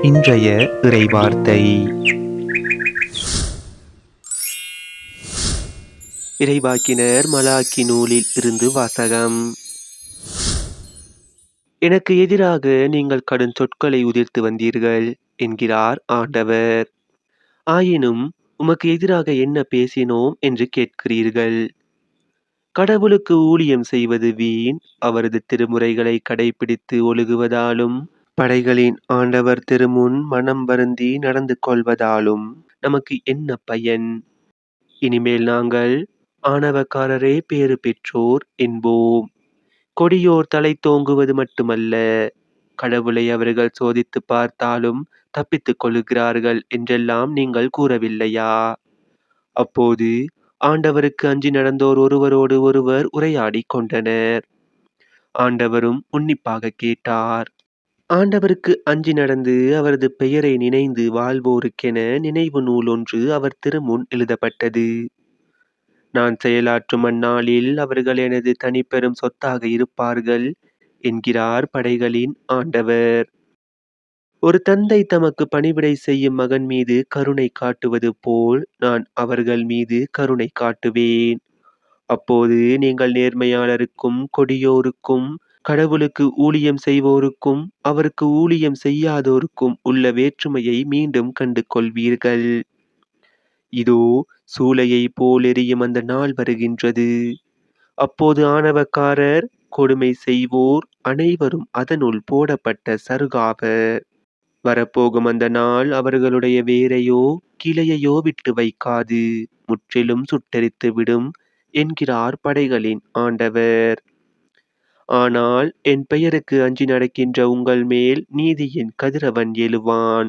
இன்றைய இறைவார்த்தை. இறைவாக்கினர் மலாக்கி நூலில் இருந்து வாசகம். எனக்கு எதிராக நீங்கள் கடும் சொற்களை உதிர்த்து வந்தீர்கள் என்கிறார் ஆண்டவர். ஆயினும் உமக்கு எதிராக என்ன பேசினோம் என்று கேட்கிறீர்கள். கடவுளுக்கு ஊழியம் செய்வது வீண், அவரது திருமுறைகளை கடைபிடித்து ஒழுகுவதாலும் படைகளின் ஆண்டவர் திருமுன் மனம் வருந்தி நடந்து கொள்வதாலும் நமக்கு என்ன பயன்? இனிமேல் நாங்கள் ஆணவக்காரரே பேறு பெற்றோர் என்போம். கொடியோர் தலை தோங்குவது மட்டுமல்ல, கடவுளை அவர்கள் சோதித்து பார்த்தாலும் தப்பித்துக் கொள்கிறார்கள் என்றெல்லாம் நீங்கள் கூறவில்லையா? அப்போது ஆண்டவருக்கு அஞ்சி நடந்தோர் ஒருவரோடு ஒருவர் உரையாடிக் கொண்டனர். ஆண்டவரும் உன்னிப்பாக கேட்டார். ஆண்டவருக்கு அஞ்சி நடந்து அவரது பெயரை நினைந்து வாழ்வோருக்கென நினைவு நூல் ஒன்று அவர் திருமுன் எழுதப்பட்டது. நான் செயலாற்றும் அந்நாளில் அவர்கள் எனது தனிப்பெரும் சொத்தாக இருப்பார்கள் என்கிறார் படைகளின் ஆண்டவர். ஒரு தந்தை தமக்கு பணிவிடை செய்யும் மகன் மீது கருணை காட்டுவது போல் நான் அவர்கள் மீது கருணை காட்டுவேன். அப்போது நீங்கள் நேர்மையாளருக்கும் கொடியோருக்கும், கடவுளுக்கு ஊழியம் செய்வோருக்கும் அவருக்கு ஊழியம் செய்யாதோருக்கும் உள்ள வேற்றுமையை மீண்டும் கண்டு கொள்வீர்கள். இதோ சூளையை போல் எரியும் அந்த நாள் வருகின்றது. அப்போது ஆணவக்காரர், கொடுமை செய்வோர் அனைவரும் அதனுள் போடப்பட்ட சருகாவர். வரப்போகும் அந்த நாள் அவர்களுடைய வேரையோ கிளையையோ விட்டு வைக்காது, முற்றிலும் சுட்டெரித்து விடும் என்கிறார் படைகளின் ஆண்டவர். ஆனால் என் பெயருக்கு அஞ்சி நடக்கின்ற உங்கள் மேல் நீதியின் கதிரவன் எழுவான்.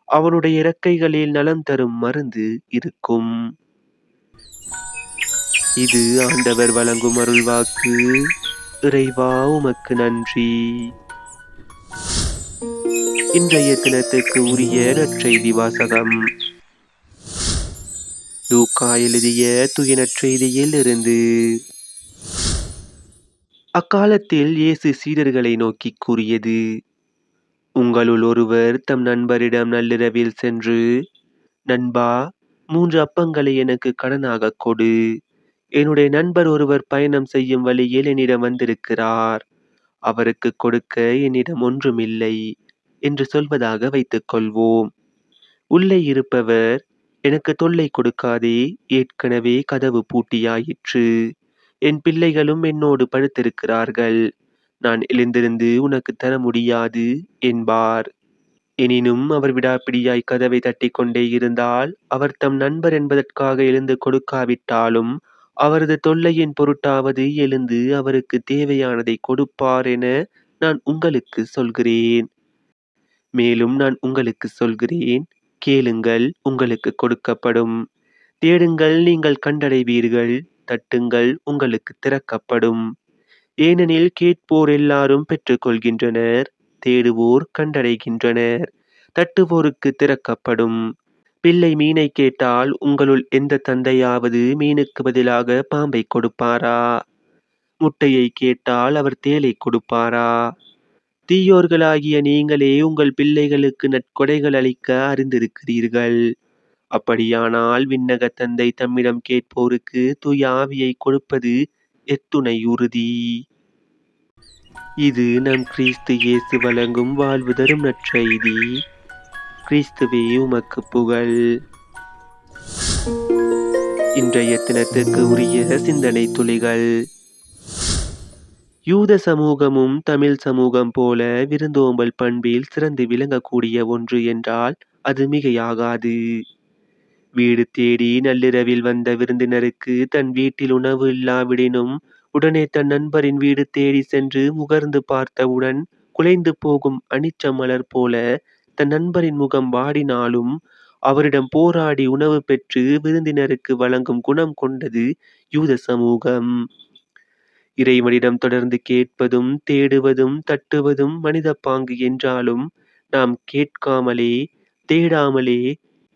அவனுடைய இறக்கைகளில் நலம் தரும் மருந்து இருக்கும். இது ஆண்டவர் வழங்கும் அருள்வாக்கு. இறைவா உமக்கு நன்றி. இன்றைய தினத்துக்கு உரிய நற்செய்தி வாசகம். லூக்கா எழுதிய தூய நற்செய்தியில் இருந்து. அக்காலத்தில் இயேசு சீடர்களை நோக்கி கூறியது: உங்களுள் ஒருவர் தம் நண்பரிடம் நள்ளிரவில் சென்று, நண்பா, 3 அப்பங்களை எனக்கு கடனாக கொடு. என்னுடைய நண்பர் ஒருவர் பயணம் செய்யும் வழியில் என்னிடம் வந்திருக்கிறார். அவருக்கு கொடுக்க என்னிடம் ஒன்றுமில்லை என்று சொல்வதாக வைத்துக் கொள்வோம். உள்ளே இருப்பவர், எனக்கு தொல்லை கொடுக்காதே, ஏற்கனவே கதவு பூட்டியாயிற்று. என் பிள்ளைகளும் என்னோடு படுத்திருக்கிறார்கள். நான் எழுந்திருந்து உனக்கு தர முடியாது என்பார். எனினும் அவர் விடாப்பிடியாய் கதவை தட்டிக் கொண்டே இருந்தால், அவர் தம் நண்பர் என்பதற்காக எழுந்து கொடுக்காவிட்டாலும் அவரது தொல்லையின் பொருட்டாவது எழுந்து அவருக்கு தேவையானதை கொடுப்பார் என நான் உங்களுக்கு சொல்கிறேன். மேலும் நான் உங்களுக்கு சொல்கிறேன், கேளுங்கள், உங்களுக்கு கொடுக்கப்படும். தேடுங்கள், நீங்கள் கண்டடைவீர்கள். தட்டுங்கள், உங்களுக்கு திறக்கப்படும். ஏனெனில் கேட்போர் எல்லாரும் பெற்றுக்கொள்கின்றனர், தேடுவோர் கண்டடைகின்றனர், தட்டுவோருக்கு திறக்கப்படும். பிள்ளை மீனை கேட்டால் உங்களுள் எந்த தந்தையாவது மீனுக்கு பதிலாக பாம்பை கொடுப்பாரா? முட்டையை கேட்டால் அவர் தேளை கொடுப்பாரா? தீயோர்களாகிய நீங்களே உங்கள் பிள்ளைகளுக்கு நற்கொடைகள் அளிக்க அறிந்திருக்கிறீர்கள். அப்படியானால் விண்ணக தந்தை தம்மிடம் கேட்போருக்கு தூய ஆவியை கொடுப்பது எத்துணை உறுதி. இது நம் கிறிஸ்து இயேசு வழங்கும் வாழ்வு தரும் நற்செய்தி. கிறிஸ்துவே உமக்கு புகழ். இன்றைய தினத்துக்கு உரிய சிந்தனை துளிகள். யூத சமூகமும் தமிழ் சமூகம் போல விருந்தோம்பல் பண்பில் சிறந்து விளங்கக்கூடிய ஒன்று என்றால் அது மிகையாகாது. வீடு தேடி நள்ளிரவில் வந்த விருந்தினருக்கு தன் வீட்டில் உணவு இல்லாவிடினும் உடனே தன் நண்பரின் வீடு தேடி சென்று முகர்ந்து பார்த்தவுடன் குலைந்து போகும் அனிச்ச மலர் போல தன் நண்பரின் முகம் வாடினாலும் அவரிடம் போராடி உணவு பெற்று விருந்தினருக்கு வழங்கும் குணம் கொண்டது யூத சமூகம். இறைவனிடம் தொடர்ந்து கேட்பதும் தேடுவதும் தட்டுவதும் மனித பாங்கு என்றாலும், நாம் கேட்காமலே, தேடாமலே,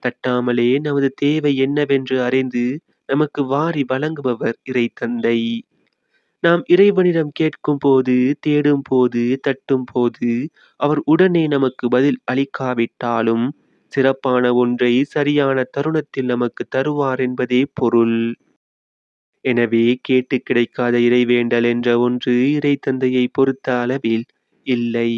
தட்டாமலே நமது தேவை என்னவென்று அறிந்து நமக்கு வாரி வழங்குபவர் இறை தந்தை. நாம் இறைவனிடம் கேட்கும்போது, தேடும்போது, தட்டும்போது, அவர் உடனே நமக்கு பதில் அளிக்காவிட்டாலும், சிறப்பான ஒன்றை சரியான தருணத்தில் நமக்கு தருவார் என்பதே பொருள். எனவே கேட்டுக் கிடைக்காத இறைவேண்டல் என்ற ஒன்று இறைத்தந்தையைப் பொறுத்த அளவில் இல்லை.